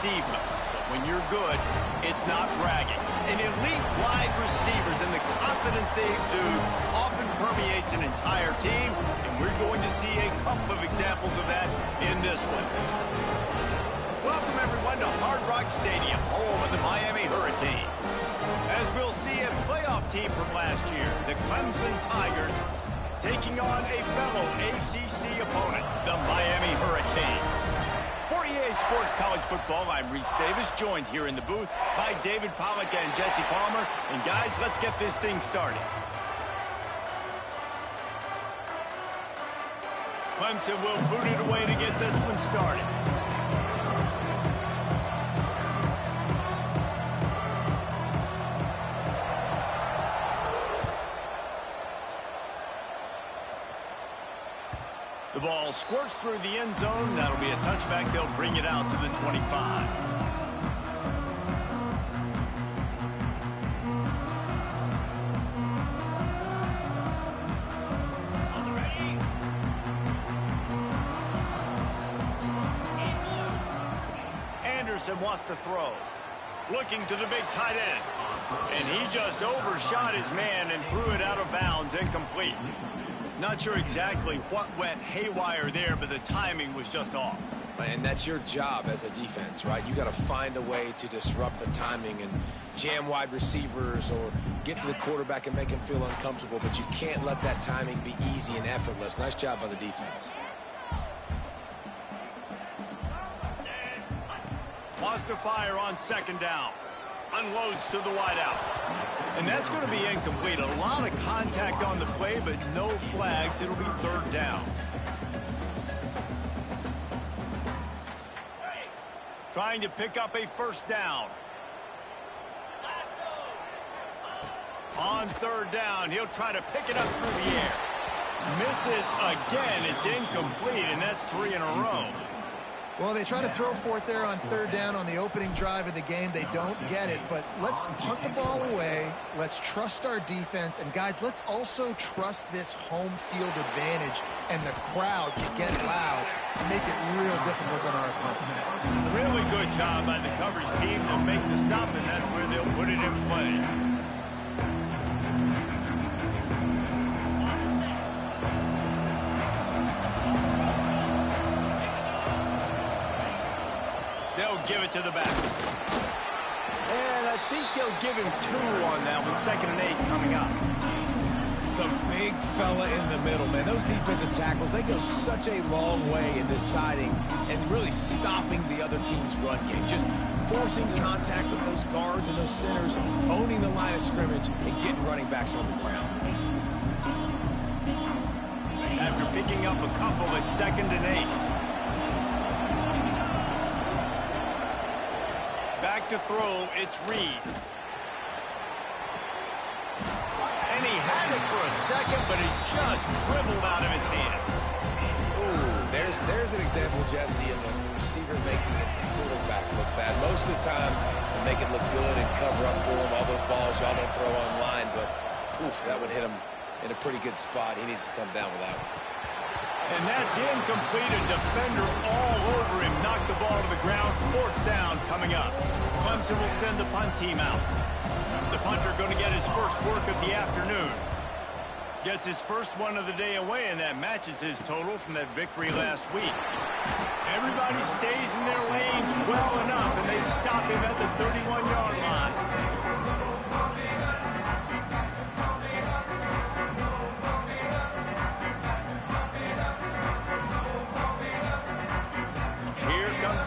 diva. But when you're good, it's not bragging. And elite wide receivers and the confidence they exude often permeates an entire team, and we're going to see a couple of examples of that in this one. Welcome, everyone, to Hard Rock Stadium, home of the Miami Hurricanes. As we'll see, a playoff team from last year, the Clemson Tigers, taking on a fellow ACC opponent, the Miami Hurricanes. For EA Sports College Football, I'm Reese Davis, joined here in the booth by David Pollack and Jesse Palmer. And guys, let's get this thing started. Clemson will boot it away to get this one started. The ball squirts through the end zone. That'll be a touchback. They'll bring it out to the 25. Anderson wants to throw. Looking to the big tight end. And he just overshot his man and threw it out of bounds, incomplete. Not sure exactly what went haywire there, but the timing was just off. And that's your job as a defense, right? You got to find a way to disrupt the timing and jam wide receivers or get to the quarterback and make him feel uncomfortable, but you can't let that timing be easy and effortless. Nice job by the defense. Wants to fire on second down. Unloads to the wideout. And that's going to be incomplete. A lot of contact on the play, but no flags. It'll be third down. Trying to pick up a first down. On third down, he'll try to pick it up through the air. Misses again. It's incomplete, and that's 3 in a row. Well, they try to throw for it there on third down on the opening drive of the game. They don't get it, but let's punt the ball away. Let's trust our defense. And, guys, let's also trust this home field advantage and the crowd to get loud and make it real difficult on our opponent. Really good job by the coverage team to make the stop, and that's where they'll put it in play. They'll give it to the back. And I think they'll give him 2 on that one. 2nd and 8 coming up. The big fella in the middle, man. Those defensive tackles, they go such a long way in deciding and really stopping the other team's run game. Just forcing contact with those guards and those centers, owning the line of scrimmage, and getting running backs on the ground. After picking up a couple at 2nd and 8. Back to throw, it's Reed. And he had it for a second, but it just dribbled out of his hands. Ooh, there's an example, Jesse, of a receiver making his quarterback look bad. Most of the time, they make it look good and cover up for him. All those balls y'all don't throw online, but oof, that would hit him in a pretty good spot. He needs to come down with that one. And that's incomplete. A defender all over him. Knocked the ball to the ground. 4th down coming up. Clemson will send the punt team out. The punter going to get his first work of the afternoon. Gets his first one of the day away, and that matches his total from that victory last week. Everybody stays in their lanes well enough, and they stop him at the 31-yard line.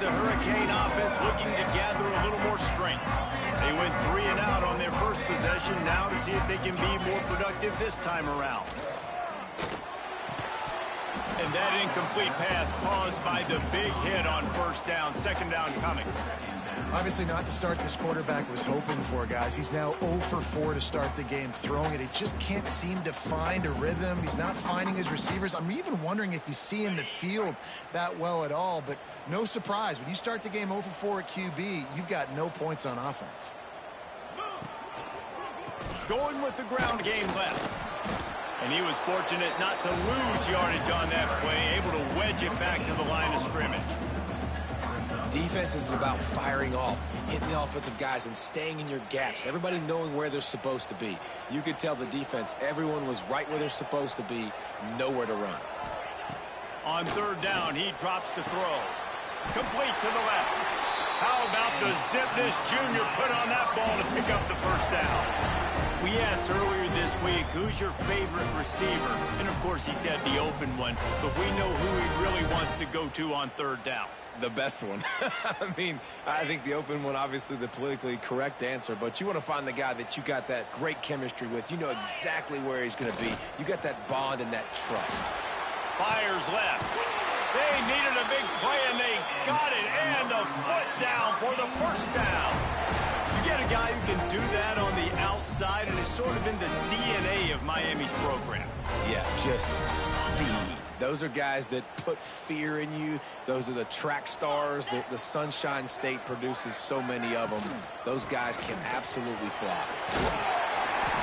The Hurricane offense looking to gather a little more strength. They went 3 and out on their first possession. Now to see if they can be more productive this time around. And that incomplete pass caused by the big hit on first down. 2nd down coming. Obviously not the start this quarterback was hoping for, guys. He's now 0 for 4 to start the game throwing it. He just can't seem to find a rhythm. He's not finding his receivers. I'm even wondering if he's seeing the field that well at all, but no surprise. When you start the game 0 for 4 at QB, you've got no points on offense. Going with the ground game left. And he was fortunate not to lose yardage on that play, able to wedge it back to the line of scrimmage. Defense is about firing off, hitting the offensive guys and staying in your gaps. Everybody knowing where they're supposed to be. You could tell the defense, everyone was right where they're supposed to be, nowhere to run. On third down, he drops to throw. Complete to the left. How about the zip this junior put on that ball to pick up the first down? We asked earlier this week, who's your favorite receiver? And, of course, he said the open one, but we know who he really wants to go to on third down. The best one. I mean, I think the open one, obviously the politically correct answer, but you want to find the guy that you got that great chemistry with. You know exactly where he's going to be. You got that bond and that trust. Fires left. They needed a big play, and they got it. And the foot down for the first down. You get a guy who can do that on the outside, and it's sort of in the DNA of Miami's program. Yeah, just speed. Those are guys that put fear in you. Those are the track stars. The Sunshine State produces so many of them. Those guys can absolutely fly.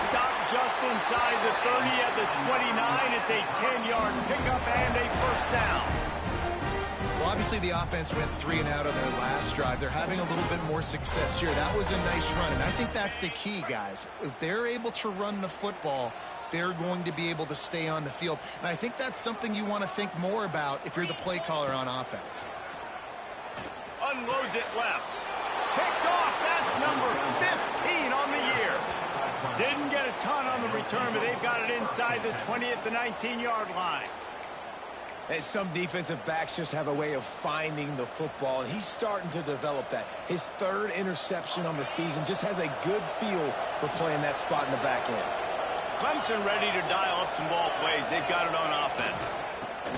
Stop just inside the 30 at the 29. It's a 10-yard pickup and a first down. Well, obviously the offense went 3 and out on their last drive. They're having a little bit more success here. That was a nice run, and I think that's the key, guys. If they're able to run the football, they're going to be able to stay on the field. And I think that's something you want to think more about if you're the play caller on offense. Unloads it left. Picked off. That's number 15 on the year. Didn't get a ton on the return, but they've got it inside the 20 at the 19-yard line. And some defensive backs just have a way of finding the football, and he's starting to develop that. His third interception on the season just has a good feel for playing that spot in the back end. Clemson ready to dial up some ball plays. They've got it on offense.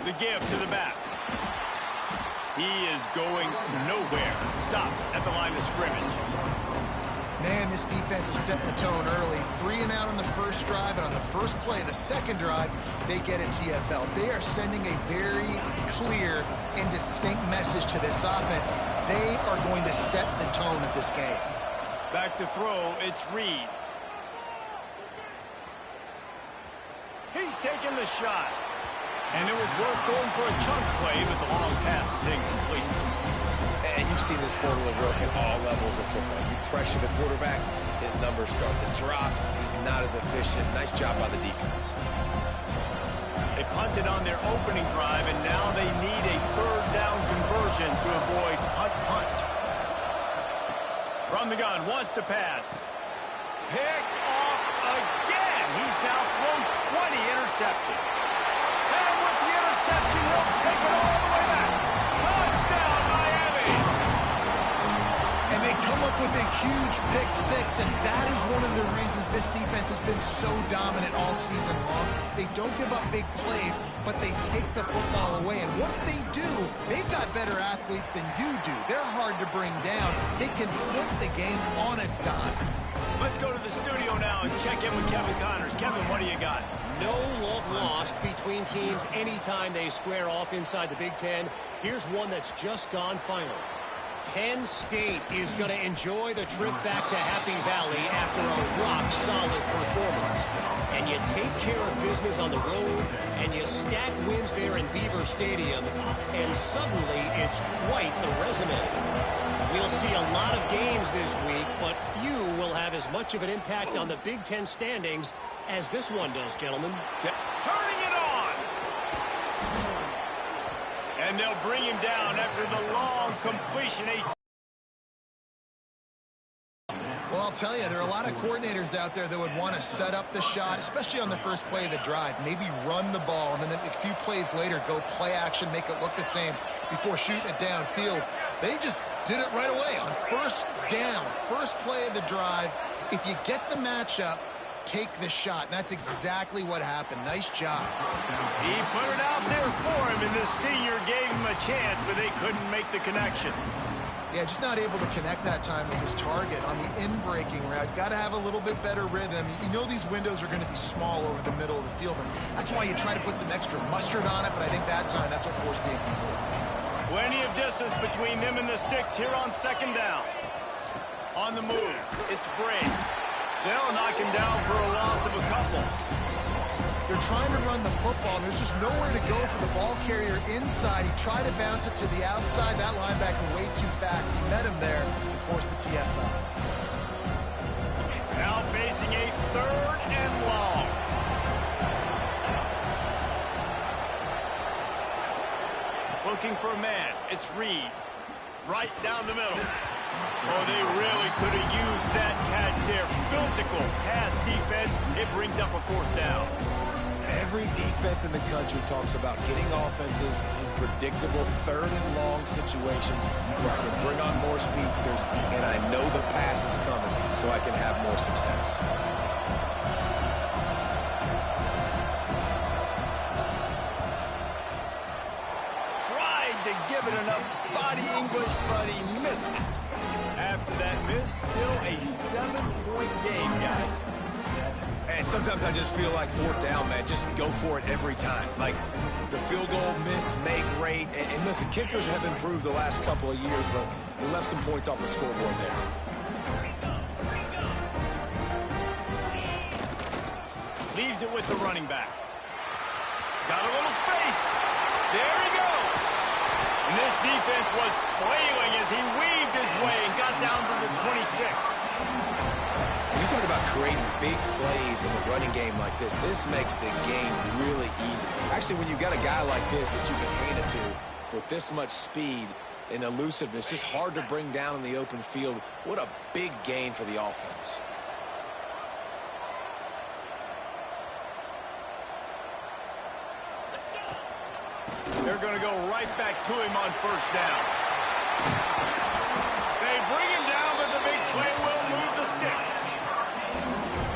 The give to the back. He is going nowhere. Stop at the line of scrimmage. Man, this defense is setting the tone early. 3 and out on the first drive, and on the first play of the second drive, they get a TFL. They are sending a very clear and distinct message to this offense. They are going to set the tone of this game. Back to throw, it's Reed. He's taking the shot. And it was worth going for a chunk play, but the long pass is incomplete. And you've seen this formula work at all levels of football. You pressure the quarterback, his numbers start to drop. He's not as efficient. Nice job by the defense. They punted on their opening drive, and now they need a third down conversion to avoid punt. From the gun, wants to pass. Picked off again. He's now thrown 20 interceptions. And with the interception, he'll take it all the way back. Touchdown, Miami! And they come up with a huge pick six, and that is one of the reasons this defense has been so dominant all season long. They don't give up big plays, but they take the football away. And once they do, they've got better athletes than you do. They're hard to bring down. They can flip the game on a dime. Let's go to the studio now and check in with Kevin Connors. Kevin, what do you got? No love lost between teams anytime they square off inside the Big Ten. Here's one that's just gone final. Penn State is going to enjoy the trip back to Happy Valley after a rock-solid performance. And you take care of business on the road, and you stack wins there in Beaver Stadium, and suddenly it's quite the resume. We'll see a lot of games this week, but few will have as much of an impact on the Big Ten standings as this one does, gentlemen. Turning it on! And they'll bring him down after the long completion. Well, I'll tell you, there are a lot of coordinators out there that would want to set up the shot, especially on the first play of the drive, maybe run the ball, and then a few plays later go play action, make it look the same before shooting it downfield. They just did it right away on first down, first play of the drive. If you get the matchup, take the shot. And that's exactly what happened. Nice job. He put it out there for him, and the senior gave him a chance, but they couldn't make the connection. Yeah, just not able to connect that time with his target on the in-breaking route. Got to have a little bit better rhythm. You know these windows are going to be small over the middle of the field, and that's why you try to put some extra mustard on it, but I think that time that's what forced the incomplete. Plenty of distance between them and the sticks here on second down. On the move, it's Brady. They'll knock him down for a loss of a couple. They're trying to run the football, and there's just nowhere to go for the ball carrier inside. He tried to bounce it to the outside. That linebacker way too fast. He met him there and forced the TFL. Now facing a 3rd and long. Looking for a man. It's Reed. Right down the middle. Oh, they really could have used that catch there. Physical pass defense. It brings up a 4th down. Every defense in the country talks about getting offenses in predictable 3rd and long situations where I can bring on more speedsters and I know the pass is coming so I can have more success. Tried to give it enough body English, but he missed it. After that miss, still a 7-point game, guys. And sometimes I just feel like 4th down, man. Just go for it every time. Like the field goal miss, make rate. And listen, kickers have improved the last couple of years, but they left some points off the scoreboard there. Leaves it with the running back. Got a little space. There he goes. And this defense was flailing as he weaved his way and got down to the 26. When you talk about creating big plays in the running game like this makes the game really easy. Actually, when you've got a guy like this that you can hand it to with this much speed and elusiveness, just hard to bring down in the open field, what a big gain for the offense. They're going to go right back to him on 1st down. They bring him down, but the big play will move the sticks.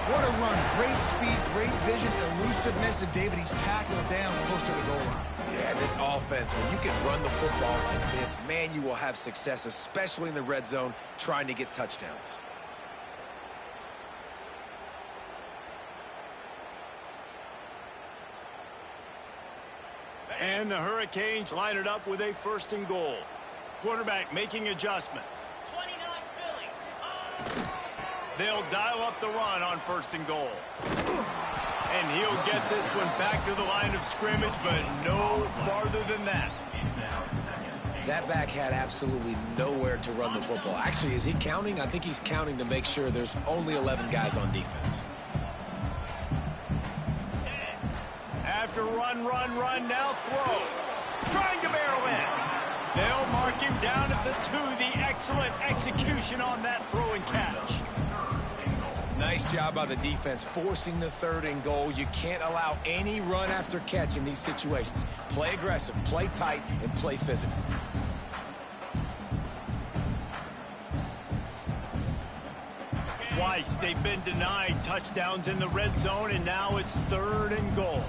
What a run. Great speed, great vision, elusiveness, and David, he's tackled down close to the goal line. Yeah, this offense, when you can run the football like this, man, you will have success, especially in the red zone, trying to get touchdowns. And the Hurricanes line it up with a 1st and goal. Quarterback making adjustments. 29 Phillies. They'll dial up the run on 1st and goal. And he'll get this one back to the line of scrimmage, but no farther than that. That back had absolutely nowhere to run the football. Actually, is he counting? I think he's counting to make sure there's only 11 guys on defense. After run, now throw. Trying to barrel in. They'll mark him down at the 2. The excellent execution on that throw and catch. Nice job by the defense forcing the 3rd and goal. You can't allow any run after catch in these situations. Play aggressive, play tight, and play physical. Twice they've been denied touchdowns in the red zone, and now it's 3rd and goal.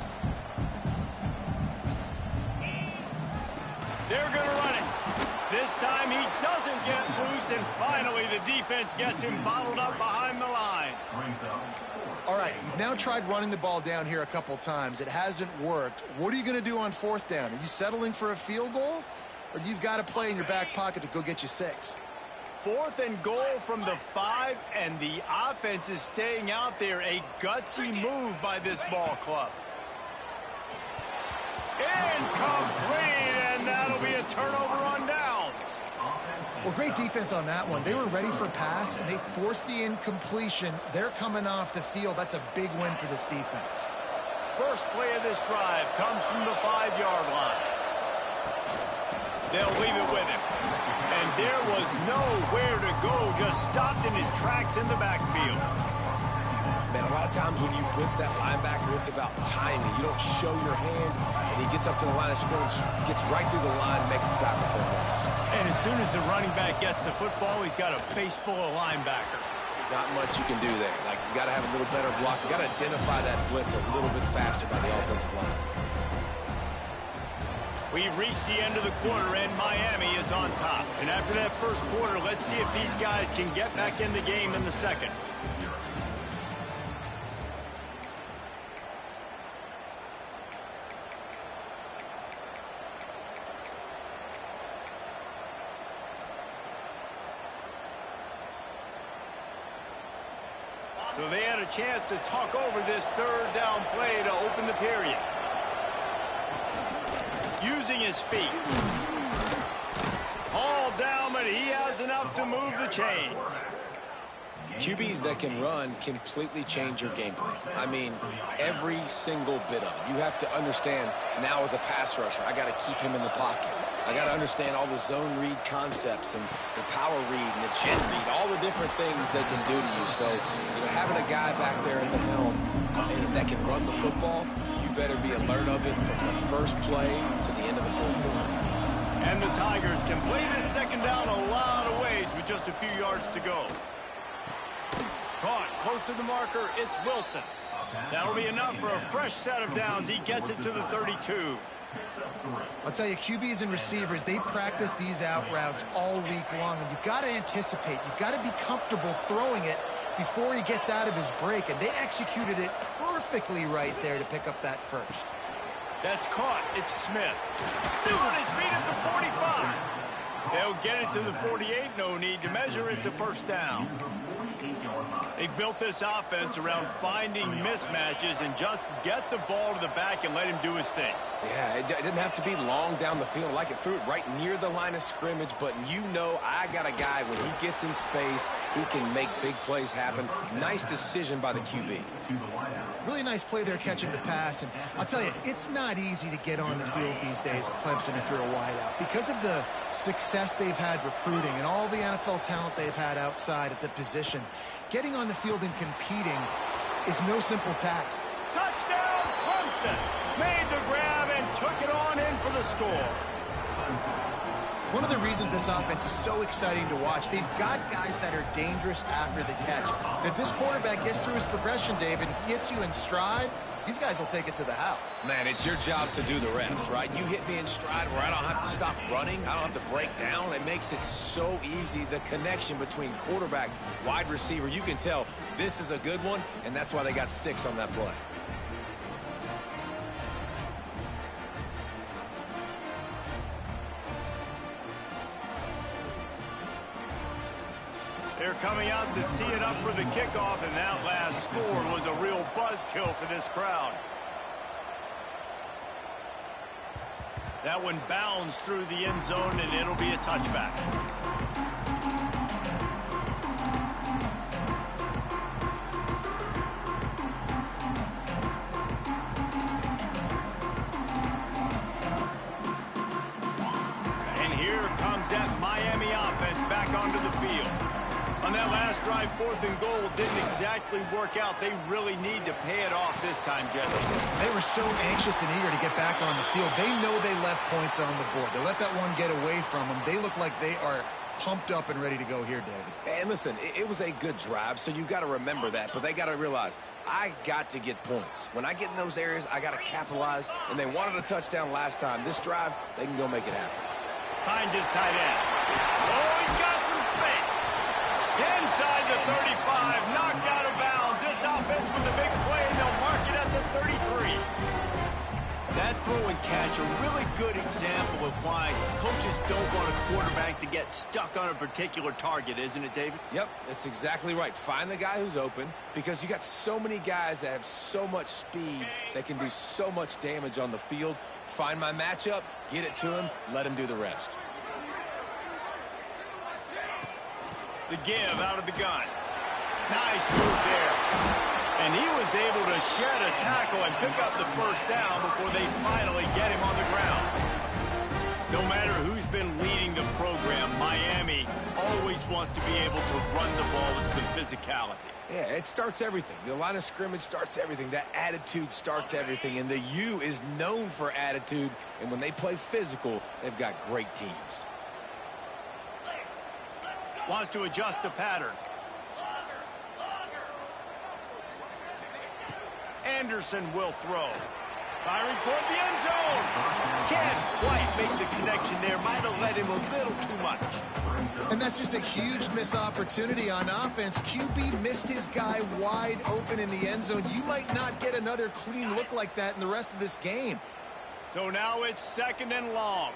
They're going to run it. This time he doesn't get loose, and finally the defense gets him bottled up behind the line. All right, you've now tried running the ball down here a couple times. It hasn't worked. What are you going to do on 4th down? Are you settling for a field goal, or do you got to play in your back pocket to go get you 6? 4th and goal from the 5, and the offense is staying out there. A gutsy move by this ball club. Incomplete, and that'll be a turnover on downs. Well, great defense on that one. They were ready for pass, and they forced the incompletion. They're coming off the field. That's a big win for this defense. First play of this drive comes from the 5-yard line. They'll leave it with him. And there was nowhere to go, just stopped in his tracks in the backfield. Man, a lot of times when you blitz that linebacker, it's about timing. You don't show your hand, and he gets up to the line of scrimmage, gets right through the line, makes the tackle for a loss. And as soon as the running back gets the football, he's got a face full of linebacker. Not much you can do there. Like, you got to have a little better block. You got to identify that blitz a little bit faster by the offensive line. We've reached the end of the quarter, and Miami is on top. And after that first quarter, let's see if these guys can get back in the game in the second. So they had a chance to talk over this third down play to open the period. Using his feet. All down, but he has enough to move the chains. QBs that can run completely change your game plan. I mean, every single bit of it. You have to understand now as a pass rusher, I got to keep him in the pocket. I got to understand all the zone read concepts and the power read and the jet read, all the different things they can do to you. So, having a guy back there at the helm that can run the football, you better be alert of it from the first play to the end of the fourth quarter. And the Tigers can play this second down a lot of ways with just a few yards to go. Caught close to the marker, it's Wilson. That'll be enough for a fresh set of downs. He gets it to the 32. I'll tell you, QBs and receivers, they practice these out routes all week long, and you've got to anticipate. You've got to be comfortable throwing it before he gets out of his break, and they executed it perfectly right there to pick up that first. That's caught. It's Smith. Still on his feet at the 45. They'll get it to the 48. No need to measure. It's a first down. They built this offense around finding mismatches and just get the ball to the back and let him do his thing. Yeah, it didn't have to be long down the field. Like it threw it right near the line of scrimmage, but I got a guy, when he gets in space, he can make big plays happen. Nice decision by the QB. Really nice play there catching the pass, and I'll tell you, it's not easy to get on the field these days at Clemson if you're a wideout. Because of the success they've had recruiting and all the NFL talent they've had outside at the position, getting on the field and competing is no simple task. Touchdown, Clemson! Made the grab and took it on in for the score. One of the reasons this offense is so exciting to watch, they've got guys that are dangerous after the catch. And if this quarterback gets through his progression, David, hits you in stride, these guys will take it to the house. Man, it's your job to do the rest, right? You hit me in stride where I don't have to stop running. I don't have to break down. It makes it so easy. The connection between quarterback, wide receiver, you can tell this is a good one, and that's why they got 6 on that play. They're coming out to tee it up for the kickoff, and that last score was a real buzzkill for this crowd. That one bounds through the end zone, and it'll be a touchback. And here comes that Miami offense back onto the field. On that last drive, 4th and goal didn't exactly work out. They really need to pay it off this time, Jesse. They were so anxious and eager to get back on the field. They know they left points on the board. They let that one get away from them. They look like they are pumped up and ready to go here, David. And listen, it was a good drive, so you got to remember that. But they got to realize, I got to get points. When I get in those areas, I got to capitalize. And they wanted a touchdown last time. This drive, they can go make it happen. Hines is tight end. Oh, he's got some space. Inside the 35, knocked out of bounds. This offense with a big play, and they'll mark it at the 33. That throw and catch, a really good example of why coaches don't want a quarterback to get stuck on a particular target, isn't it, David? Yep, that's exactly right. Find the guy who's open, because you got so many guys that have so much speed that can do so much damage on the field. Find my matchup, get it to him, let him do the rest. The give out of the gun. Nice move there. And he was able to shed a tackle and pick up the first down before they finally get him on the ground. No matter who's been leading the program, Miami always wants to be able to run the ball with some physicality. Yeah, it starts everything. The line of scrimmage starts everything. That attitude starts everything. And the U is known for attitude. And when they play physical, they've got great teams. Wants to adjust the pattern. Anderson will throw. Firing toward the end zone. Can't quite make the connection there. Might have led him a little too much. And that's just a huge missed opportunity on offense. QB missed his guy wide open in the end zone. You might not get another clean look like that in the rest of this game. So now it's 2nd and long.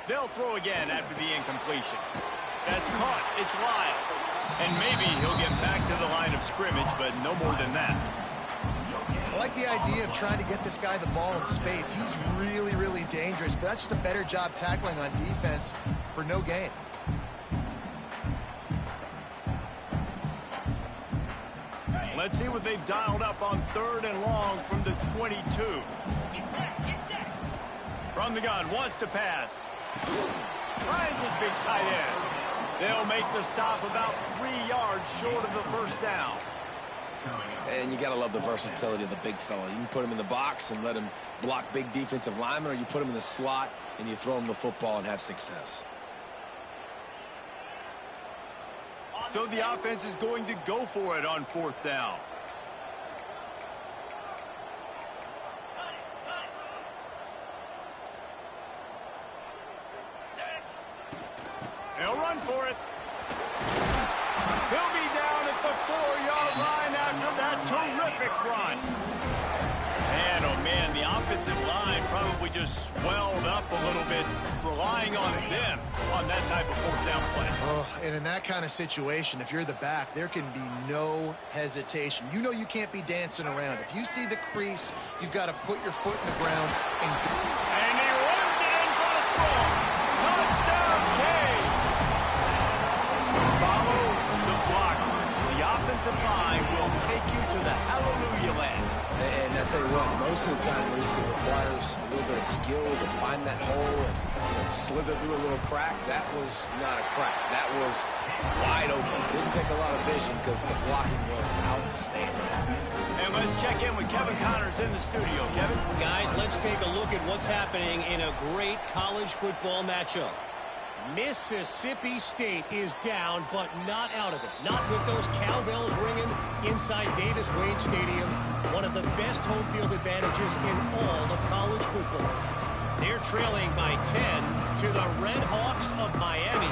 They'll throw again after the incompletion. That's caught. It's Lyle. And maybe he'll get back to the line of scrimmage, but no more than that. I like the idea of trying to get this guy the ball in space. He's really, really dangerous, but that's just a better job tackling on defense for no gain. Let's see what they've dialed up on 3rd and long from the 22. From the gun, wants to pass. Finds his big tight end. They'll make the stop about 3 yards short of the first down. And you got to love the versatility of the big fella. You can put him in the box and let him block big defensive linemen, or you put him in the slot and you throw him the football and have success. So the offense is going to go for it on 4th down. They'll run for it. He'll be down at the 4-yard line after that terrific run. Man, oh man, the offensive line probably just swelled up a little bit, relying on them on that type of 4th down play. Oh, and in that kind of situation, if you're the back, there can be no hesitation. You know you can't be dancing around. If you see the crease, you've got to put your foot in the ground and go. And he runs it in for the score. Touchdown, Cade. Follow the block. The offensive line will take you to the hallelujah land. And I tell you what, most of the time, Reese, it requires a little bit of skill to find that hole and slither through a little crack. That was not a crack. That was wide open. Didn't take a lot of vision because the blocking was outstanding. And let's check in with Kevin Connors in the studio. Kevin? Guys, let's take a look at what's happening in a great college football matchup. Mississippi State is down, but not out of it. Not with those cowbells ringing inside Davis-Wade Stadium, one of the best home field advantages in all of college football. They're trailing by 10 to the Red Hawks of Miami.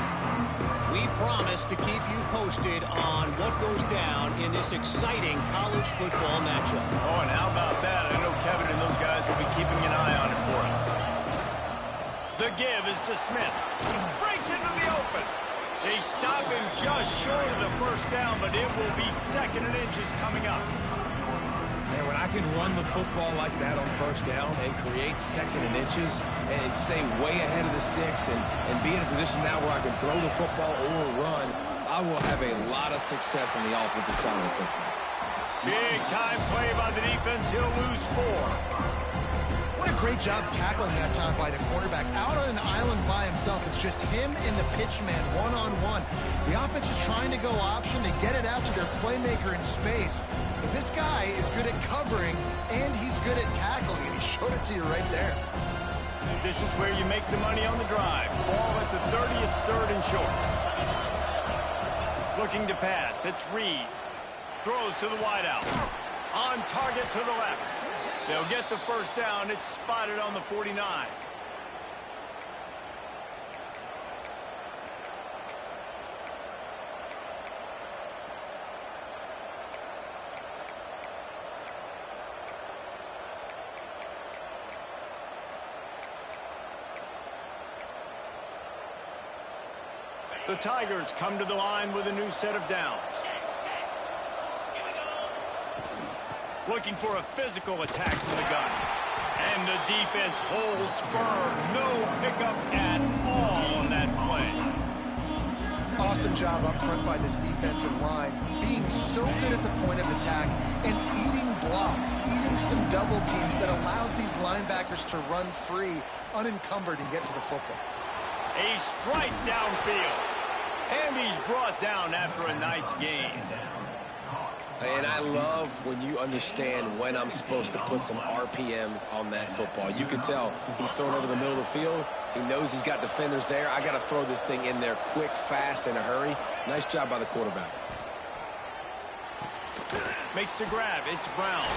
We promise to keep you posted on what goes down in this exciting college football matchup. Oh, and how about that? I know Kevin and those guys will be keeping an eye on it for us. The give is to Smith. Breaks into the open. They stop him just short of the first down, but it will be 2nd and inches coming up. Man, when I can run the football like that on 1st down and create 2nd and inches and stay way ahead of the sticks and be in a position now where I can throw the football or run, I will have a lot of success on the offensive side of the football. Big time play by the defense. He'll lose 4. What a great job tackling that time by the quarterback. Out on an island by himself. It's just him and the pitch man one-on-one. The offense is trying to go option. They get it out to their playmaker in space. But this guy is good at covering, and he's good at tackling, and he showed it to you right there. This is where you make the money on the drive. Ball at the 30, it's 3rd and short. Looking to pass, it's Reed. Throws to the wideout. On target to the left. They'll get the first down. It's spotted on the 49. The Tigers come to the line with a new set of downs. Looking for a physical attack from the gun. And the defense holds firm. No pickup at all on that play. Awesome job up front by this defensive line. Being so good at the point of attack and eating blocks, eating some double teams that allows these linebackers to run free, unencumbered, and get to the football. A strike downfield. And he's brought down after a nice gain. And I love when you understand when I'm supposed to put some RPMs on that football. You can tell he's thrown over the middle of the field. He knows he's got defenders there. I got to throw this thing in there quick, fast, in a hurry. Nice job by the quarterback. Makes the grab. It's Brown.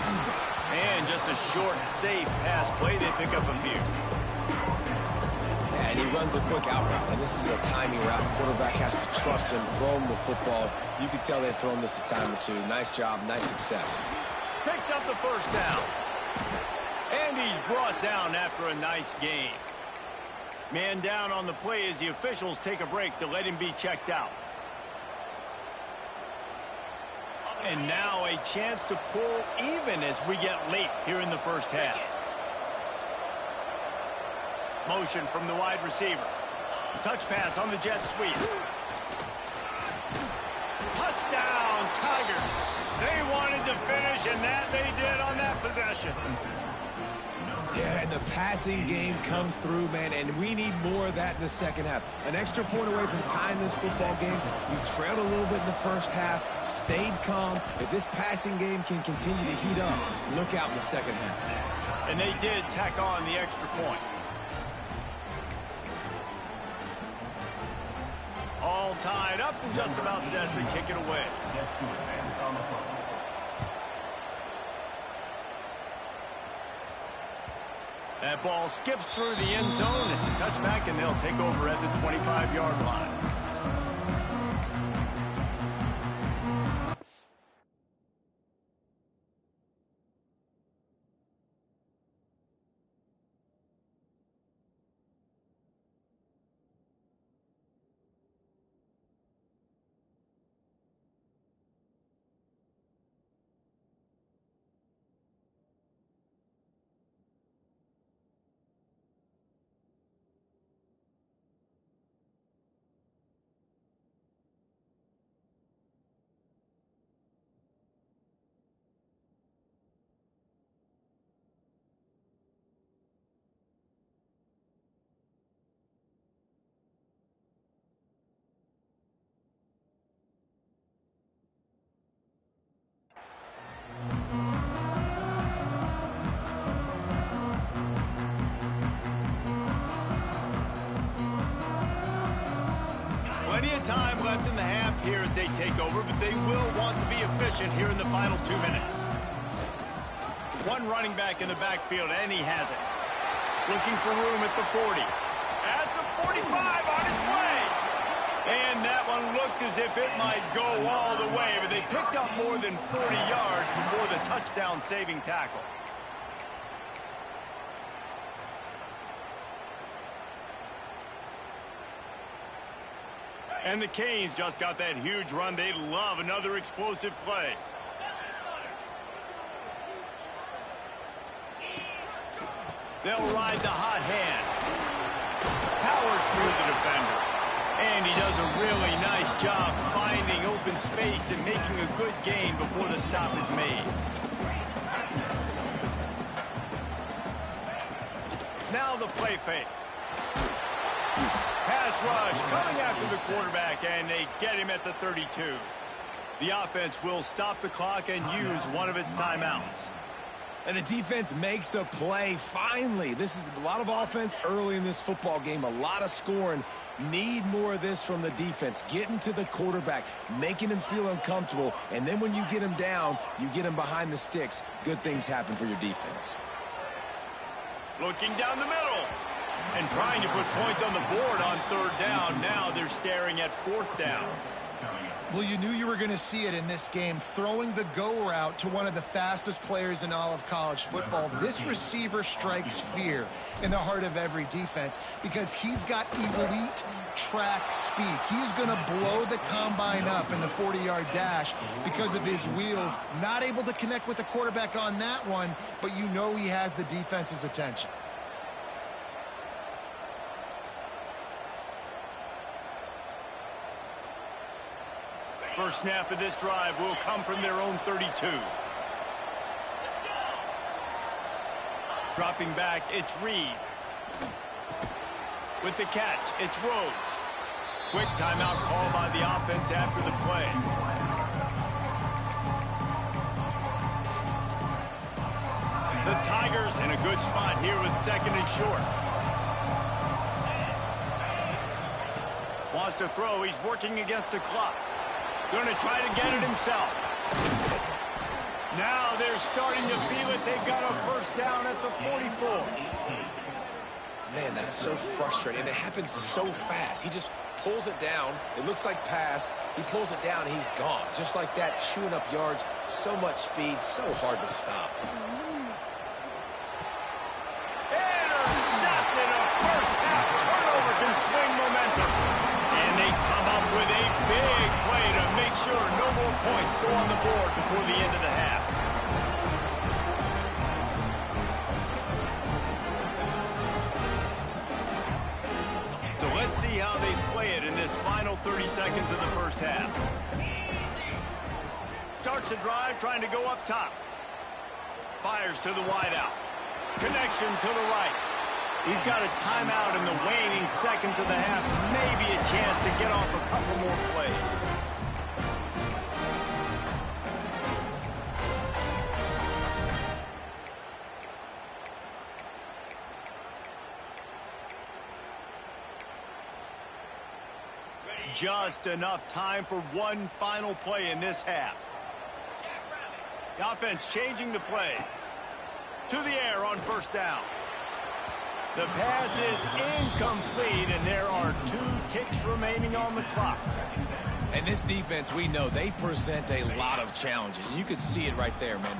And just a short, safe pass play. They pick up a few. And he runs a quick out route. And this is a timing route. Quarterback has to trust him, throw him the football. You can tell they've thrown this a time or two. Nice job, nice success. Picks up the first down. And he's brought down after a nice gain. Man down on the play as the officials take a break to let him be checked out. And now a chance to pull even as we get late here in the first half. Motion from the wide receiver. Touch pass on the jet sweep. Touchdown, Tigers. They wanted to finish, and that they did on that possession. Yeah, and the passing game comes through, man, and we need more of that in the second half. An extra point away from tying this football game. We trailed a little bit in the first half, stayed calm. If this passing game can continue to heat up, look out in the second half. And they did tack on the extra point. All tied up and just about set to kick it away. That ball skips through the end zone. It's a touchback, and they'll take over at the 25-yard line. Plenty of time left in the half here as they take over, but they will want to be efficient here in the final 2 minutes. One running back in the backfield, and he has it. Looking for room at the 40. At the 45, on his way. And that one looked as if it might go all the way, but they picked up more than 40 yards before the touchdown-saving tackle. And the Canes just got that huge run. They love another explosive play. They'll ride the hot hand. Powers through the defender. And he does a really nice job finding open space and making a good gain before the stop is made. Now the play fake. Pass rush coming after the quarterback, and they get him at the 32. The offense will stop the clock and use one of its timeouts. And the defense makes a play, finally. This is a lot of offense early in this football game, a lot of scoring. Need more of this from the defense. Getting to the quarterback, making him feel uncomfortable, and then when you get him down, you get him behind the sticks. Good things happen for your defense. Looking down the middle. And trying to put points on the board on third down. Now they're staring at fourth down. Well, you knew you were going to see it in this game, throwing the go route to one of the fastest players in all of college football. This receiver strikes fear in the heart of every defense because he's got elite track speed. He's going to blow the combine up in the 40-yard dash because of his wheels. Not able to connect with the quarterback on that one, but you know he has the defense's attention. First snap of this drive will come from their own 32. Dropping back, it's Reed. With the catch, it's Rhodes. Quick timeout call by the offense after the play. The Tigers in a good spot here with second and short. Wants to throw, he's working against the clock. Going to try to get it himself. Now they're starting to feel it. They've got a first down at the 44. Man, that's so frustrating. And it happens so fast. He just pulls it down. It looks like pass. He pulls it down, and he's gone. Just like that, chewing up yards. So much speed, so hard to stop. Intercepted. A first half turnover can swing momentum. And they come up with a big play to make sure no more points go on the board before the end of the half. So let's see how they play it in this final 30 seconds of the first half. Starts the drive, trying to go up top. Fires to the wideout. Connection to the right. He's got a timeout in the waning seconds of the half. Maybe a chance to get off a couple more plays. Just enough time for one final play in this half. The offense changing the play. To the air on first down. The pass is incomplete, and there are 2 ticks remaining on the clock. And this defense, we know, they present a lot of challenges. And you could see it right there, man.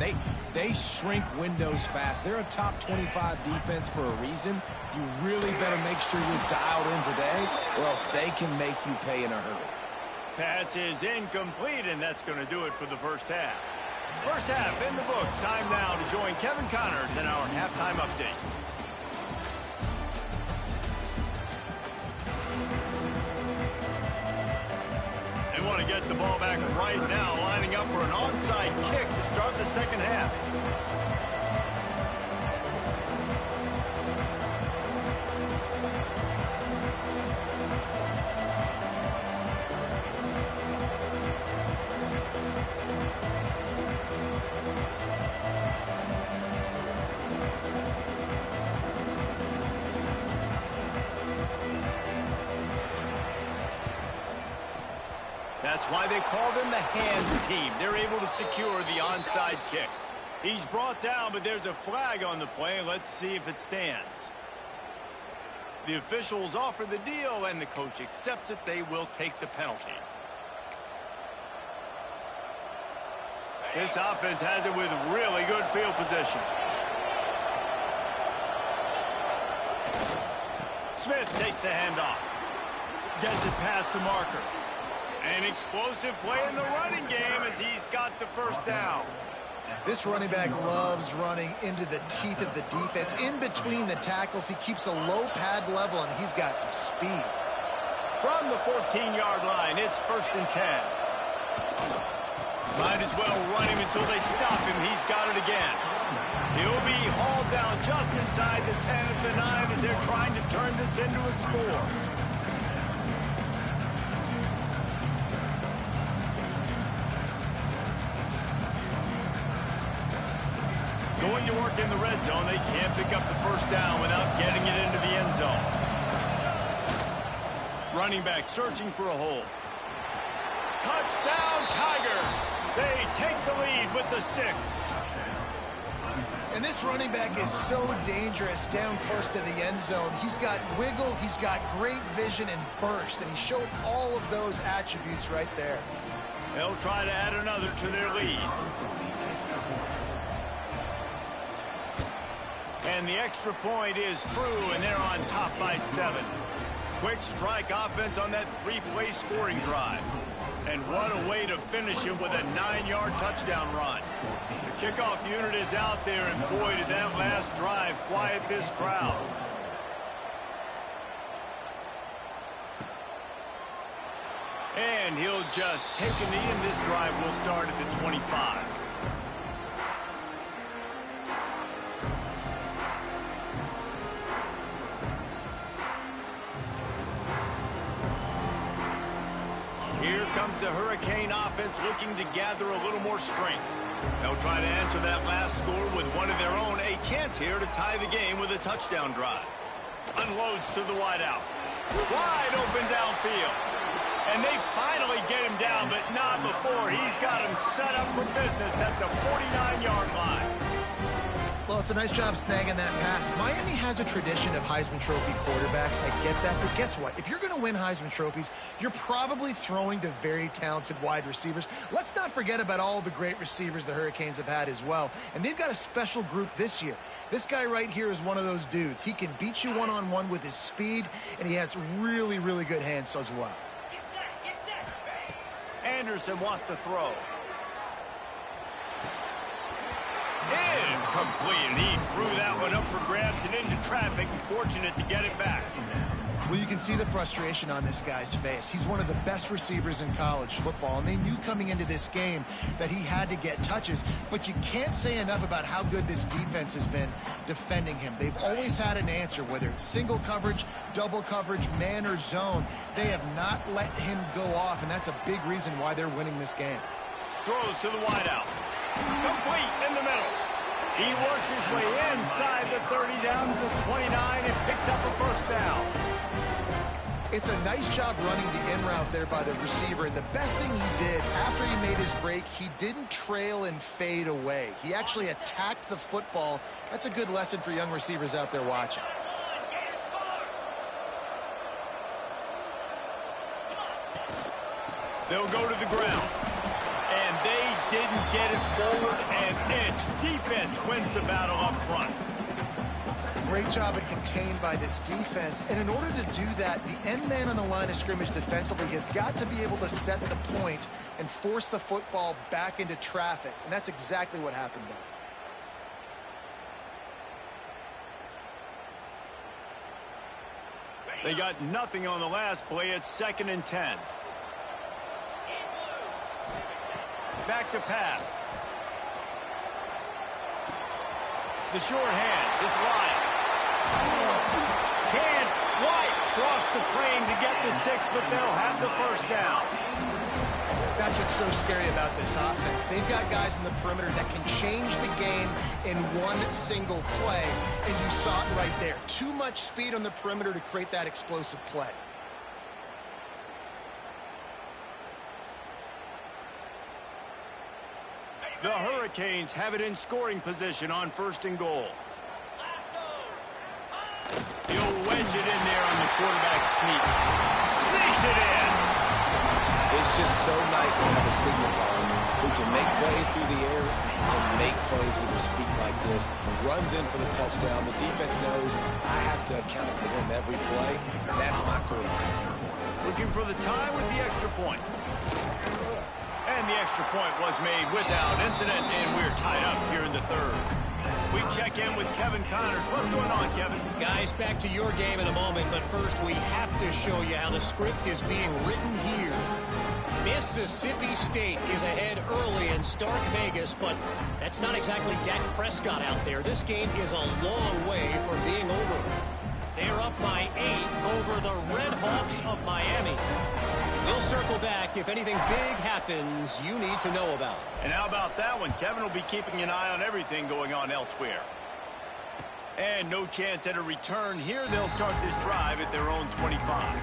They shrink windows fast. They're a top 25 defense for a reason. You really better make sure you're dialed in today, or else they can make you pay in a hurry. Pass is incomplete, and that's going to do it for the first half. First half in the books. Time now to join Kevin Connors in our halftime update. They want to get the ball back right now, lining up for an onside kick to start the second half. That's why they call them the hands team. They're able to secure the onside kick. He's brought down, but there's a flag on the play. Let's see if it stands. The officials offer the deal, and the coach accepts it. They will take the penalty. This offense has it with really good field position. Smith takes the handoff. Gets it past the marker. An explosive play in the running game as he's got the first down. This running back loves running into the teeth of the defense. In between the tackles, he keeps a low pad level, and he's got some speed. From the 14-yard line, it's 1st and 10. Might as well run him until they stop him. He's got it again. He'll be hauled down just inside the 10 at the 9 as they're trying to turn this into a score. Going to work in the red zone. They can't pick up the first down without getting it into the end zone. Running back searching for a hole. Touchdown, Tigers! They take the lead with the 6. And this running back is so dangerous down close to the end zone. He's got wiggle, he's got great vision and burst, and he showed all of those attributes right there. They'll try to add another to their lead. And the extra point is true, and they're on top by 7. Quick strike offense on that 3-play scoring drive. And what a way to finish it with a 9-yard touchdown run. The kickoff unit is out there, and boy, did that last drive quiet this crowd. And he'll just take a knee, and this drive will start at the 25. Here comes the Hurricane offense looking to gather a little more strength. They'll try to answer that last score with one of their own. A chance here to tie the game with a touchdown drive. Unloads to the wideout. Wide open downfield. And they finally get him down, but not before. He's got him set up for business at the 49-yard line. Well, it's a nice job snagging that pass. Miami has a tradition of Heisman Trophy quarterbacks. I get that, but guess what? If you're going to win Heisman Trophies, you're probably throwing to very talented wide receivers. Let's not forget about all the great receivers the Hurricanes have had as well. And they've got a special group this year. This guy right here is one of those dudes. He can beat you one-on-one with his speed, and he has really, really good hands as well. Anderson wants to throw. Incomplete, and he threw that one up for grabs and into traffic. Fortunate to get it back. Well, you can see the frustration on this guy's face. He's one of the best receivers in college football, and they knew coming into this game that he had to get touches, but you can't say enough about how good this defense has been defending him. They've always had an answer, whether it's single coverage, double coverage, man or zone. They have not let him go off, and that's a big reason why they're winning this game. Throws to the wideout. Complete in the middle. He works his way inside the 30 down to the 29 and picks up a first down. It's a nice job running the in route there by the receiver, and the best thing he did after he made his break, he didn't trail and fade away. He actually attacked the football. That's a good lesson for young receivers out there watching. They'll go to the ground. And they didn't get it forward an inch. Defense wins the battle up front. Great job at contained by this defense. And in order to do that, the end man on the line of scrimmage defensively has got to be able to set the point and force the football back into traffic. And that's exactly what happened there. They got nothing on the last play. It's 2nd and 10. Back to pass. The short hands. It's Wyatt. Can White cross the plane to get the 6, but they'll have the first down. That's what's so scary about this offense. They've got guys in the perimeter that can change the game in one single play, and you saw it right there. Too much speed on the perimeter to create that explosive play. The Hurricanes have it in scoring position on 1st and goal. He'll wedge it in there on the quarterback sneak. Sneaks it in. It's just so nice to have a signal baller who can make plays through the air and make plays with his feet like this. Runs in for the touchdown. The defense knows I have to account for him every play. That's my quarterback. Looking for the tie with the extra point. And the extra point was made without incident, and we're tied up here in the 3rd. We check in with Kevin Connors. What's going on, Kevin? Guys, back to your game in a moment, but first we have to show you how the script is being written here. Mississippi State is ahead early in Stark Vegas, but that's not exactly Dak Prescott out there. This game is a long way from being over. They're up by 8 over the Red Hawks of Miami. We'll circle back if anything big happens you need to know about. And how about that one? Kevin will be keeping an eye on everything going on elsewhere. And no chance at a return here. They'll start this drive at their own 25.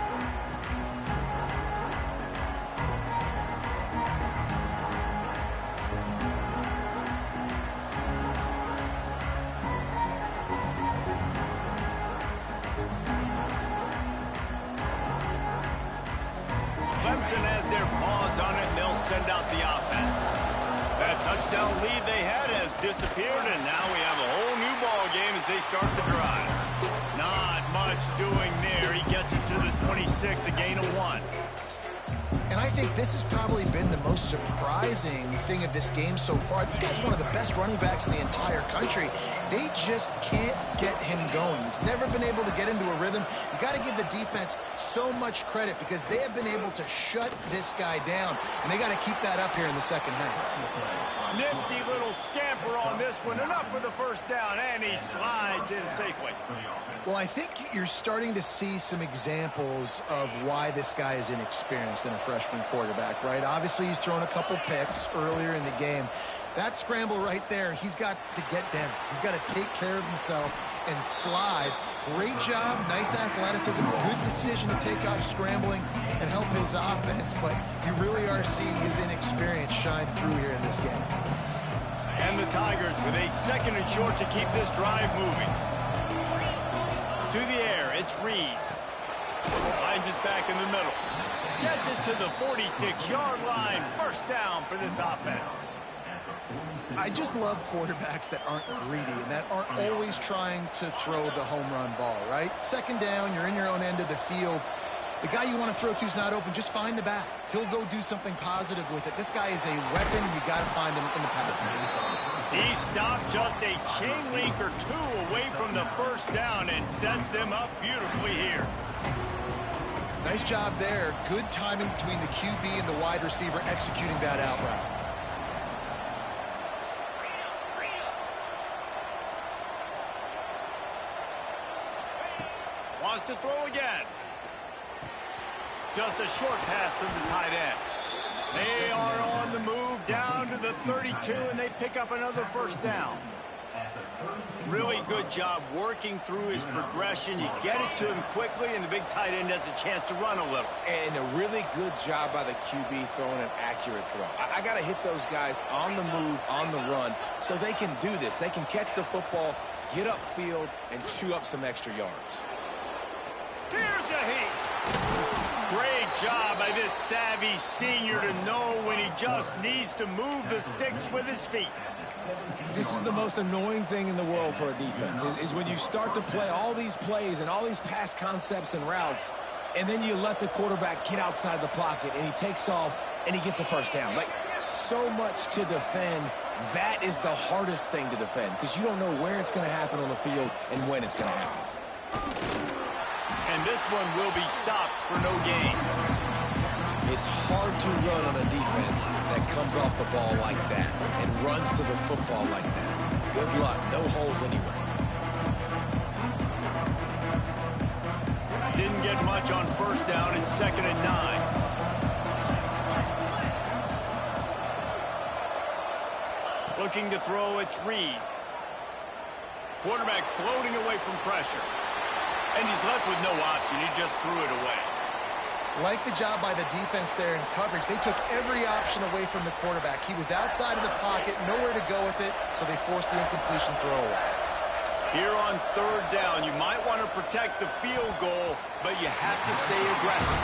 Clemson has their paws on it, and they'll send out the offense. That touchdown lead they had has disappeared, and now we have a whole new ball game as they start the drive. Not much doing there. He gets it to the 26, a gain of 1. And I think this has probably been the most surprising thing of this game so far. This guy's one of the best running backs in the entire country. They just can't get him going. He's never been able to get into a rhythm. You got to give the defense so much credit because they have been able to shut this guy down. And they got to keep that up here in the 2nd half. Nifty little scamper on this one. Enough for the first down, and he slides in safely. Well, I think you're starting to see some examples of why this guy is inexperienced in a freshman quarterback, right? Obviously, he's thrown a couple picks earlier in the game. That scramble right there, he's got to get down. He's got to take care of himself and slide. Great job, nice athleticism, good decision to take off scrambling and help his offense, but you really are seeing his inexperience shine through here in this game. And the Tigers with a 2nd and short to keep this drive moving. To the air, it's Reed. Lines his back in the middle. Gets it to the 46-yard line. First down for this offense. I just love quarterbacks that aren't greedy and that aren't always trying to throw the home run ball, right? 2nd down, you're in your own end of the field. The guy you want to throw to is not open. Just find the back. He'll go do something positive with it. This guy is a weapon. You got to find him in the passing game. He stopped just a chain link or two away from the first down and sets them up beautifully here. Nice job there. Good timing between the QB and the wide receiver executing that out route. Wants to throw again. Just a short pass to the tight end. They are on the move down to the 32, and they pick up another first down. Really good job working through his progression. You get it to him quickly, and the big tight end has a chance to run a little. And a really good job by the QB throwing an accurate throw. I got to hit those guys on the move, on the run, so they can do this. They can catch the football, get upfield, and chew up some extra yards. Here's a heat. Great job by this savvy senior to know when he just needs to move the sticks with his feet. This is the most annoying thing in the world for a defense, is when you start to play all these plays and all these pass concepts and routes, and then you let the quarterback get outside the pocket, and he takes off, and he gets a first down. Like, so much to defend. That is the hardest thing to defend, because you don't know where it's going to happen on the field and when it's going to happen. And this one will be stopped for no gain. It's hard to run on a defense that comes off the ball like that and runs to the football like that. Good luck. No holes anywhere. Didn't get much on first down. It's 2nd and 9. Looking to throw, it's Reed. Quarterback floating away from pressure. And he's left with no option. He just threw it away. Like the job by the defense there in coverage. They took every option away from the quarterback. He was outside of the pocket, nowhere to go with it, so they forced the incompletion throw away. Here on 3rd down, you might want to protect the field goal, but you have to stay aggressive.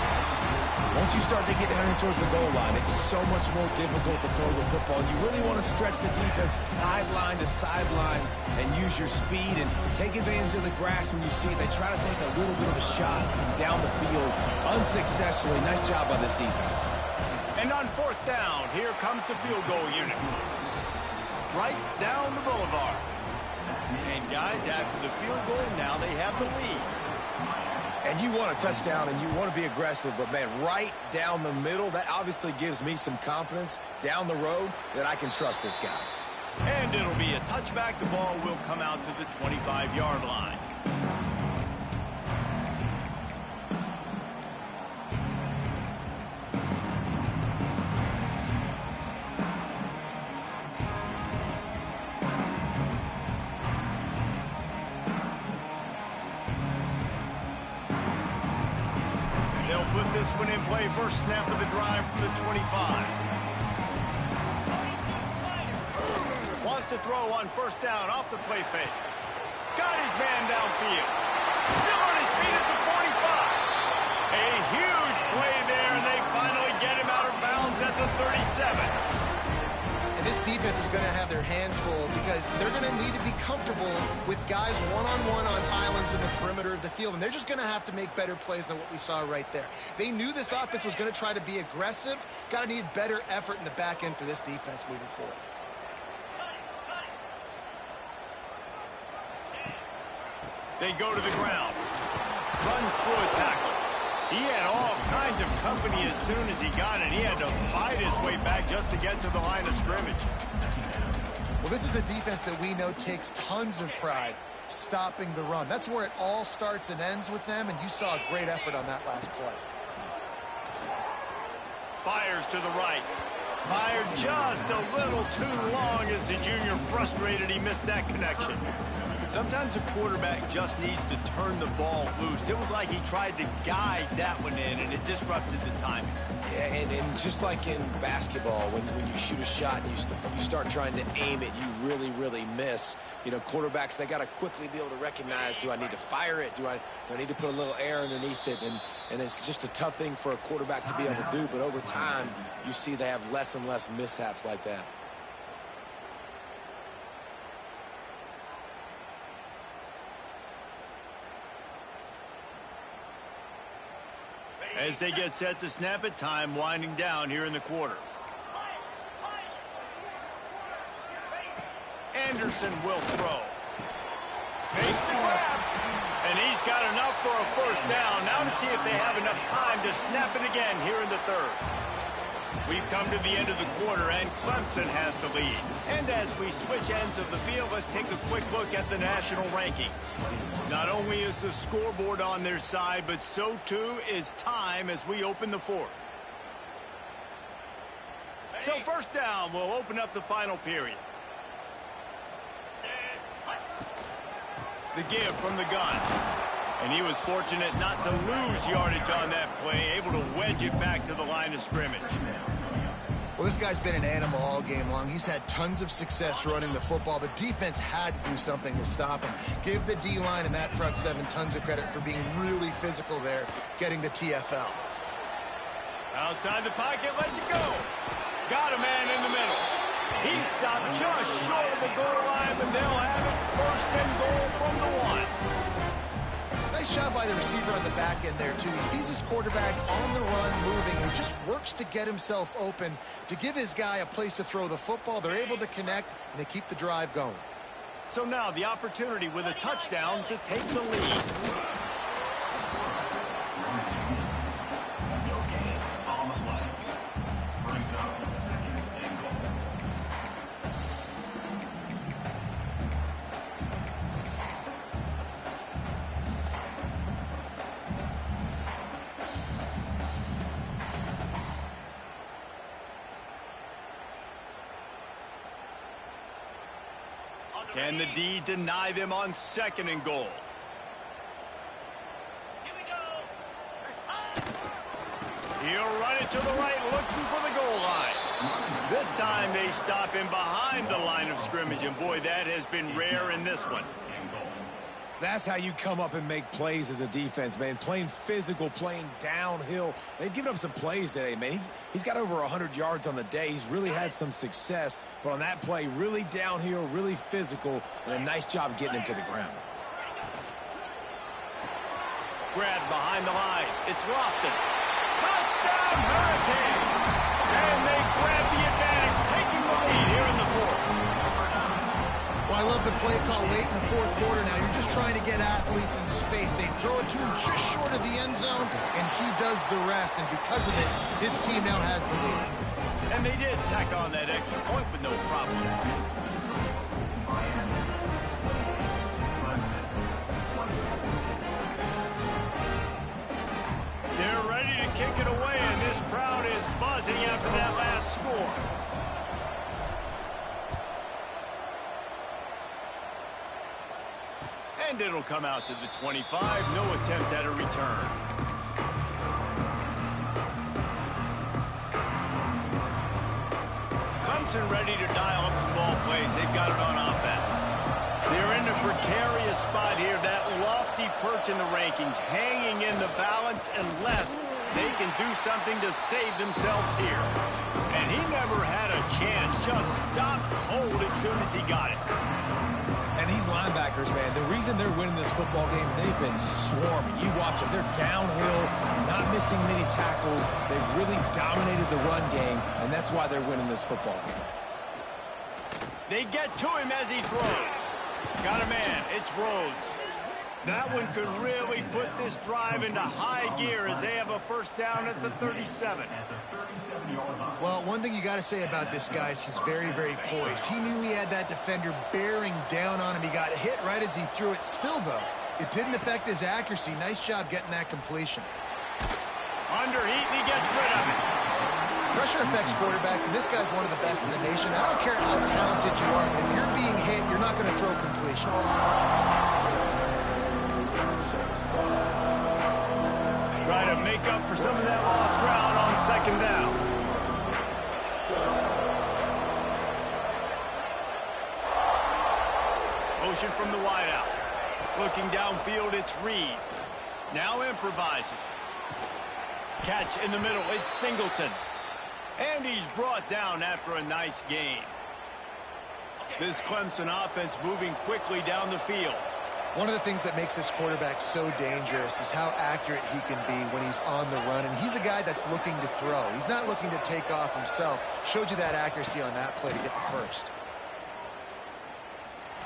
Once you start to get down towards the goal line, it's so much more difficult to throw the football. You really want to stretch the defense sideline to sideline and use your speed and take advantage of the grass when you see it. They try to take a little bit of a shot down the field unsuccessfully. Nice job by this defense. And on 4th down, here comes the field goal unit. Right down the boulevard. And guys, after the field goal, now they have the lead. And you want a touchdown and you want to be aggressive, but man, right down the middle, that obviously gives me some confidence down the road that I can trust this guy. And it'll be a touchback. The ball will come out to the 25-yard line. Put this one in play. First snap of the drive from the 25. Wants to throw on 1st down off the play fake. Got his man downfield. Still on his feet at the 45. A huge play there, and they finally get him out of bounds at the 37. This defense is going to have their hands full because they're going to need to be comfortable with guys one-on-one on islands in the perimeter of the field, and they're just going to have to make better plays than what we saw right there. They knew this offense was going to try to be aggressive. Got to need better effort in the back end for this defense moving forward. They go to the ground. Runs through a tackle. He had all kinds of company as soon as he got it. He had to fight his way back just to get to the line of scrimmage. Well, this is a defense that we know takes tons of pride stopping the run. That's where it all starts and ends with them, and you saw a great effort on that last play. Fires to the right. Fired just a little too long as the junior frustrated he missed that connection. Sometimes a quarterback just needs to turn the ball loose. It was like he tried to guide that one in, and it disrupted the timing. Yeah, and just like in basketball, when you shoot a shot and you start trying to aim it, you really miss. You know, quarterbacks, they got to quickly be able to recognize, do I need to fire it? Do I need to put a little air underneath it? And it's just a tough thing for a quarterback to be able to do. But over time, you see they have less and less mishaps like that. As they get set to snap it, time winding down here in the quarter. Anderson will throw. Makes the grab. And he's got enough for a first down. Now to see if they have enough time to snap it again here in the third. We've come to the end of the quarter, and Clemson has the lead. And as we switch ends of the field, let's take a quick look at the national rankings. Not only is the scoreboard on their side, but so too is time as we open the fourth. So first down, we'll open up the final period. The give from the gun. And he was fortunate not to lose yardage on that play, able to wedge it back to the line of scrimmage. Well, this guy's been an animal all game long. He's had tons of success running the football. The defense had to do something to stop him. Give the D-line and that front seven tons of credit for being really physical there, getting the TFL. Outside the pocket, lets it go. Got a man in the middle. He stopped just short of the goal line, but they'll have it first and goal from the one. Nice job by the receiver on the back end there, too. He sees his quarterback on the run moving and just works to get himself open to give his guy a place to throw the football. They're able to connect, and they keep the drive going. So now the opportunity with a touchdown to take the lead. Can the D deny them on second and goal? Here we go. He'll run it to the right, looking for the goal line. This time they stop him behind the line of scrimmage, and boy, that has been rare in this one. That's how you come up and make plays as a defense, man. Playing physical, playing downhill. They've given up some plays today, man. He's got over 100 yards on the day. He's really had some success. But on that play, really downhill, really physical, and a nice job getting him to the ground. Grab behind the line. It's Lofton. Touchdown, Hurricane! And they grab the advantage, taking the lead here in the fourth. Well, I love the play call late in the fourth quarter now. You're just trying to get athletes in space. They throw it to him just short of the end zone, and he does the rest. And because of it, his team now has the lead. And they did tack on that extra point with no problem. They're ready to kick it away, and this crowd is buzzing after that last score. And it'll come out to the 25. No attempt at a return. Clemson ready to dial up some ball plays. They've got it on offense. They're in a precarious spot here. That lofty perch in the rankings, hanging in the balance unless they can do something to save themselves here. And he never had a chance. Just stopped cold as soon as he got it. And these linebackers, man, the reason they're winning this football game is they've been swarming. You watch them. They're downhill, not missing many tackles. They've really dominated the run game, and that's why they're winning this football game. They get to him as he throws. Got a man. It's Rhodes. That one could really put this drive into high gear as they have a first down at the 37. Well, one thing you got to say about this guy is he's very, very poised. He knew he had that defender bearing down on him. He got hit right as he threw it. Still, though, it didn't affect his accuracy. Nice job getting that completion. Under heat, and he gets rid of it. Pressure affects quarterbacks, and this guy's one of the best in the nation. I don't care how talented you are, but if you're being hit, you're not going to throw completions. Try to make up for some of that lost ground on second down. Motion from the wideout. Looking downfield, it's Reed. Now improvising. Catch in the middle, it's Singleton. And he's brought down after a nice gain. This Clemson offense moving quickly down the field. One of the things that makes this quarterback so dangerous is how accurate he can be when he's on the run. And he's a guy that's looking to throw. He's not looking to take off himself. Showed you that accuracy on that play to get the first.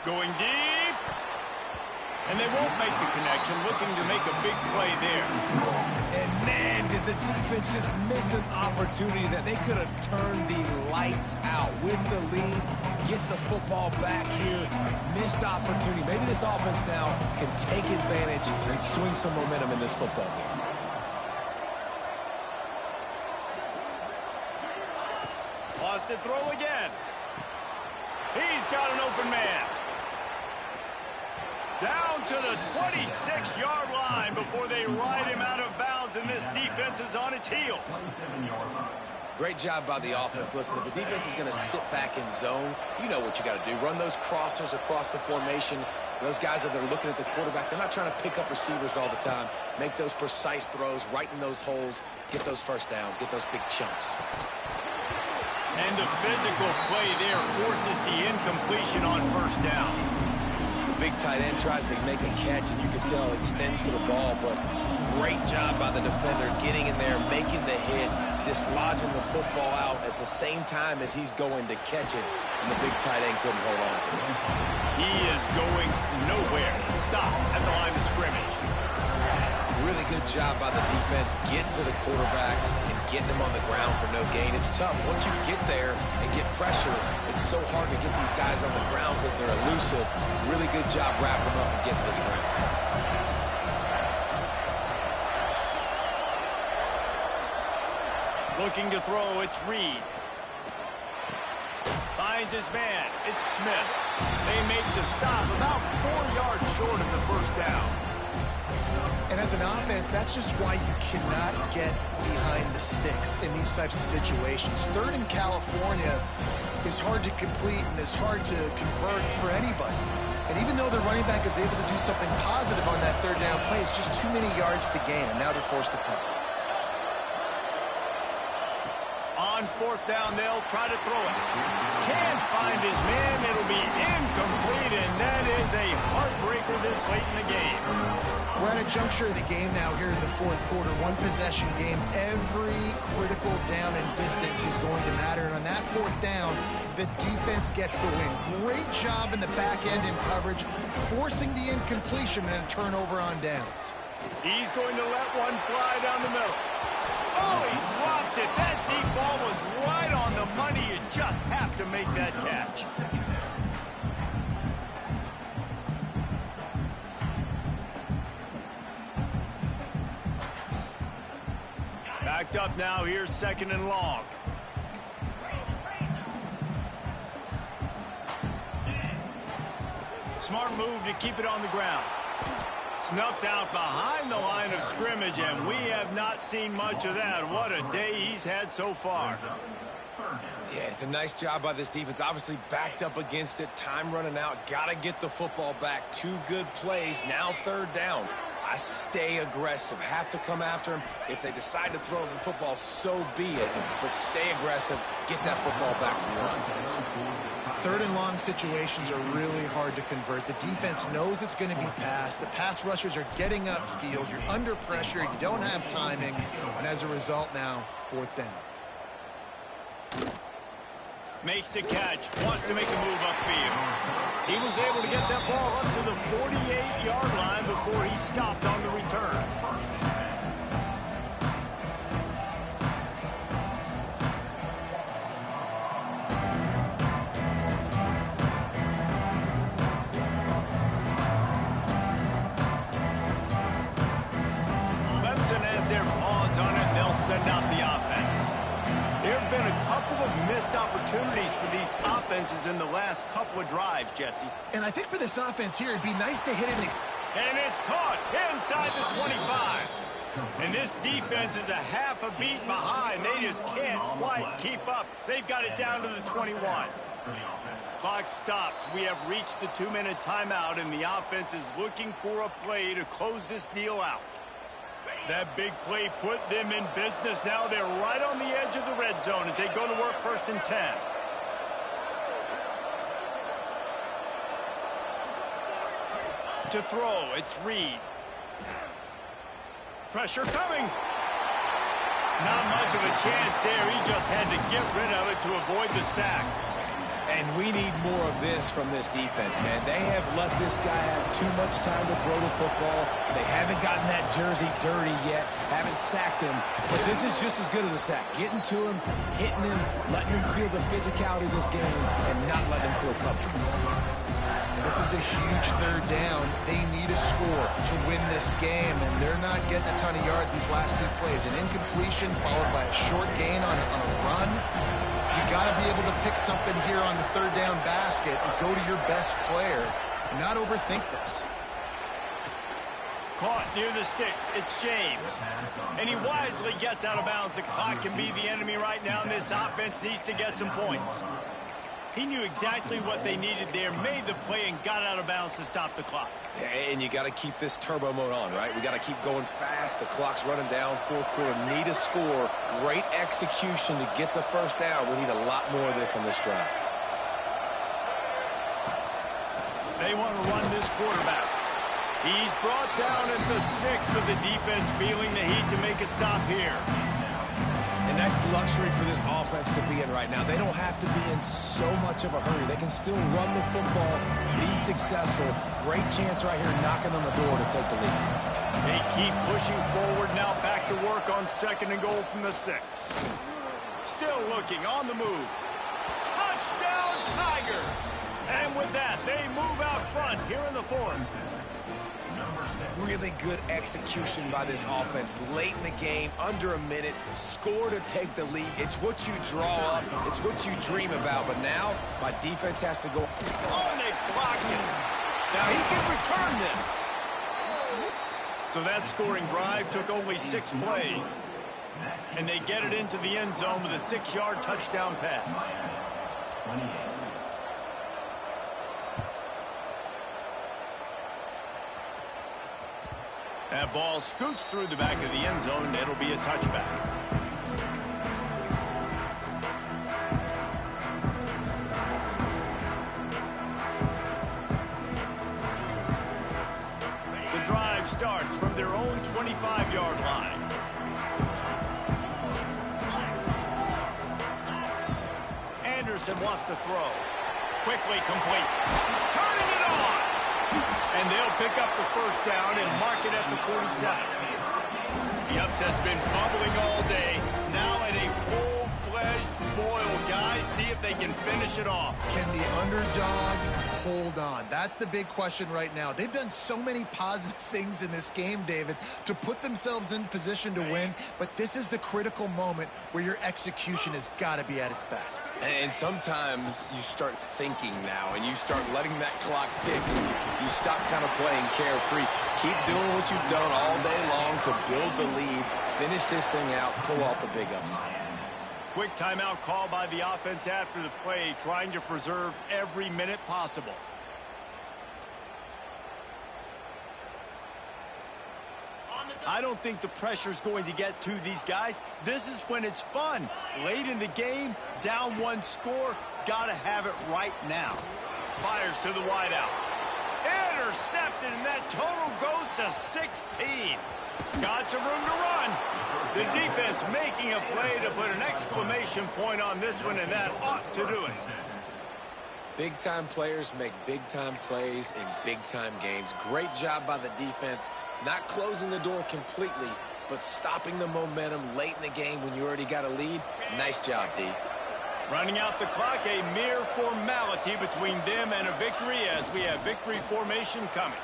Going deep. And they won't make the connection, looking to make a big play there. And man, did the defense just miss an opportunity that they could have turned the lights out with the lead, get the football back here. Missed opportunity. Maybe this offense now can take advantage and swing some momentum in this football game. Lost to throw again. He's got an open man. Down to the 26-yard line before they ride him out of bounds, and this defense is on its heels. Great job by the offense. Listen, if the defense is going to sit back in zone, you know what you got to do. Run those crossers across the formation. Those guys that are looking at the quarterback, they're not trying to pick up receivers all the time. Make those precise throws, right in those holes, get those first downs, get those big chunks. And the physical play there forces the incompletion on first down. Big tight end tries to make a catch, and you can tell extends for the ball, but great job by the defender getting in there, making the hit, dislodging the football out at the same time as he's going to catch it, and the big tight end couldn't hold on to it. He is going nowhere. Stop at the line of scrimmage. Really good job by the defense getting to the quarterback and getting him on the ground for no gain. It's tough. Once you get there and get pressure, it's so hard to get these guys on the ground because they're elusive. Really good job wrapping them up and getting to the ground. Looking to throw, it's Reed. Finds his man. It's Smith. They make the stop about 4 yards short of the first down. And as an offense, that's just why you cannot get behind the sticks in these types of situations. Third in California is hard to complete and is hard to convert for anybody. And even though the running back is able to do something positive on that third down play, it's just too many yards to gain, and now they're forced to punt. On fourth down, they'll try to throw it. Can't find his man. It'll be incomplete, and that is a heartbreaker this late in the game. We're at a juncture of the game now here in the fourth quarter. One possession game. Every critical down and distance is going to matter. And on that fourth down, the defense gets the win. Great job in the back end in coverage, forcing the incompletion and a turnover on downs. He's going to let one fly down the middle. Oh, he dropped it. That deep ball was right on the money. You just have to make that catch. Backed up now. Here's second and long. Smart move to keep it on the ground. Snuffed out behind the line of scrimmage, and we have not seen much of that. What a day he's had so far. Yeah, it's a nice job by this defense. Obviously backed up against it. Time running out. Got to get the football back. 2 good plays. Now third down. I stay aggressive. Have to come after him. If they decide to throw the football, so be it. But stay aggressive. Get that football back from your offense. Third and long situations are really hard to convert. The defense knows it's going to be passed. The pass rushers are getting upfield. You're under pressure. You don't have timing. And as a result now, fourth down. Makes the catch. Wants to make a move upfield. He was able to get that ball up to the 48-yard line before he stopped on the return. Clemson has their paws on it. They'll send out the offense. There have been a couple of missed opportunities for these offenses in the last couple of drives, Jesse. And I think for this offense here, it'd be nice to hit it. And it's caught inside the 25. And this defense is a half a beat behind. They just can't quite keep up. They've got it down to the 21. Clock stops. We have reached the 2-minute timeout, and the offense is looking for a play to close this deal out. That big play put them in business. Now they're right on the edge of the red zone as they go to work first and 10. To throw, it's Reed. Pressure coming. Not much of a chance there. He just had to get rid of it to avoid the sack. And we need more of this from this defense, man. They have let this guy have too much time to throw the football. They haven't gotten that jersey dirty yet, haven't sacked him. But this is just as good as a sack. Getting to him, hitting him, letting him feel the physicality of this game, and not letting him feel comfortable. And this is a huge third down. They need a score to win this game, and they're not getting a ton of yards these last two plays. An incompletion followed by a short gain on a run. You got to be able to pick something here on the third down basket and go to your best player and not overthink this. Caught near the sticks. It's James. And he wisely gets out of bounds. The clock can be the enemy right now, and this offense needs to get some points. He knew exactly what they needed there, made the play, and got out of bounds to stop the clock. And you got to keep this turbo mode on, right? We got to keep going fast. The clock's running down. Fourth quarter, need a score. Great execution to get the first down. We need a lot more of this on this drive. They want to run this quarterback. He's brought down at the 6, but the defense feeling the heat to make a stop here. And that's luxury for this offense to be in right now. They don't have to be in so much of a hurry. They can still run the football, be successful. Great chance right here knocking on the door to take the lead. They keep pushing forward now, back to work on 2nd and goal from the 6. Still looking on the move. Touchdown Tigers! And with that, they move out front here in the 4th. Really good execution by this offense. Late in the game, under a minute, score to take the lead. It's what you draw up. It's what you dream about. But now, my defense has to go. Oh, and they blocked it. Now he can return this. So that scoring drive took only 6 plays. And they get it into the end zone with a 6-yard touchdown pass. That ball scoots through the back of the end zone, and it'll be a touchback. The drive starts from their own 25-yard line. Anderson wants to throw. Quickly complete. Turning it on! And they'll pick up the first down and mark it at the 47. The upset's been bubbling all day. Now at a full-fledged boil, guys. See if they can finish it off. Can the underdog hold on? That's the big question right now. They've done so many positive things in this game, David, to put themselves in position to win, but this is the critical moment where your execution has got to be at its best. And sometimes you start thinking now, and you start letting that clock tick. You stop kind of playing carefree. Keep doing what you've done all day long to build the lead, finish this thing out, pull off the big upset. Quick timeout call by the offense after the play, trying to preserve every minute possible. I don't think the pressure's going to get to these guys. This is when it's fun. Late in the game, down 1 score, gotta have it right now. Fires to the wideout. Intercepted, and that total goes to 16. Got some room to run. The defense making a play to put an exclamation point on this one, and that ought to do it. Big-time players make big-time plays in big-time games. Great job by the defense, not closing the door completely, but stopping the momentum late in the game when you already got a lead. Nice job, D. Running out the clock, a mere formality between them and a victory as we have victory formation coming.